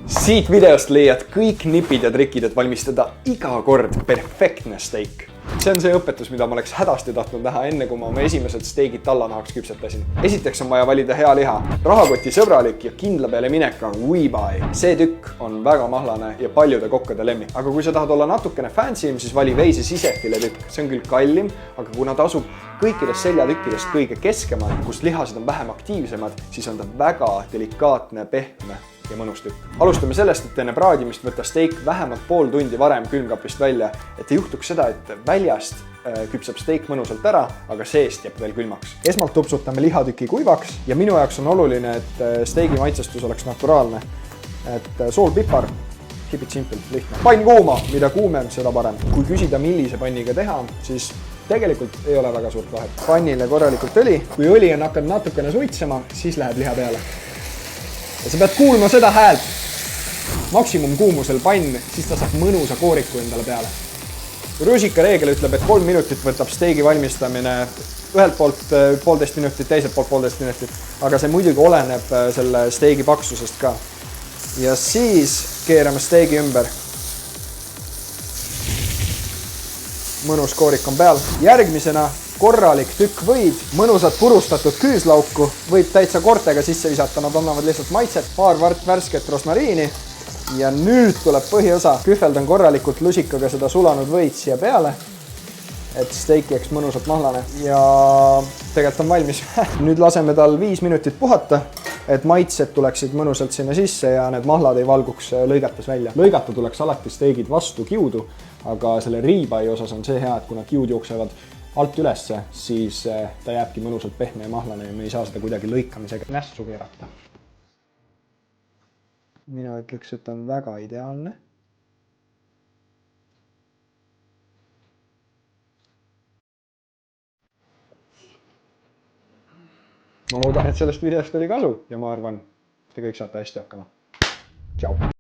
Siit videost leiad kõik nipid ja trikid, et valmistada iga kord perfektne steik. See on see õpetus, mida ma oleks hädasti tahtnud näha enne, kui ma oma esimesed steigid tallanahaks küpsetasin. Esiteks on vaja valida hea liha. Rahakoti sõbralik ja kindla peale minek on Webuy. See tükk on väga mahlane ja paljude kokkade lemmik. Aga kui sa tahad olla natukene fancy'm, siis vali veise sisefile tükk. See on küll kallim, aga kuna ta asub kõikidest seljatükkidest kõige keskemal, kus lihased on vähem aktiivsemad, siis on ta väga delikaatne, pehme ja mõnus tükk. Alustame sellest, et enne praadimist võtta steik vähemalt pool tundi varem külmkapist välja, et ei juhtuks seda, et väljast küpseb steik mõnusalt ära, aga seest jääb veel külmaks. Esmalt tupsutame lihatüki kuivaks ja minu jaoks on oluline, et steigi maitsestus oleks naturaalne. Et sool, pipar, keep it simple, lihtne. Pann kuuma, mida kuumem, seda parem. Kui küsida, millise panniga teha, siis tegelikult ei ole väga suurt vahet. Pannile korralikult õli. Kui õli on hakanud natukene suitsema, siis läheb liha peale. Ja sa pead kuulma seda häält. Maksimumkuumusel pann, siis ta saab mõnusa kooriku endale peale. Rusika reegel ütleb, et 3 minutit võtab steigi valmistamine ühelt poolt 1,5 minutit, teiselt poolt 1,5 minutit. Aga see muidugi oleneb selle steigi paksusest ka. Ja siis keerame steigi ümber. Mõnus koorik on peal. Järgmisena korralik tükk võid, mõnusad purustatud küüslauku, võib täitsa kortega sisse visata, nad annavad lihtsalt maitset, paar vart värsket rosmariini ja nüüd tuleb põhiosa. Kühveldan korralikult lusikaga seda sulanud võid siia peale, et steik jääks mõnusalt mahlane ja tegelikult on valmis. Nüüd laseme tal 5 minutit puhata, et maitsed tuleksid mõnusalt sinna sisse ja need mahlad ei valguks lõigates välja. Lõigata tuleks alati steigid vastu kiudu, aga selle Rebuy osas on see hea, et kuna kiud jooksevad alt ülesse, siis ta jääbki mõnusalt pehme ja mahlane ja me ei saa seda kuidagi lõikamisega nässu keerata. Mina ütleks, et on väga ideaalne. Ma loodan, et sellest videost oli kasu ja ma arvan, te kõik saate hästi hakkama. Tšau!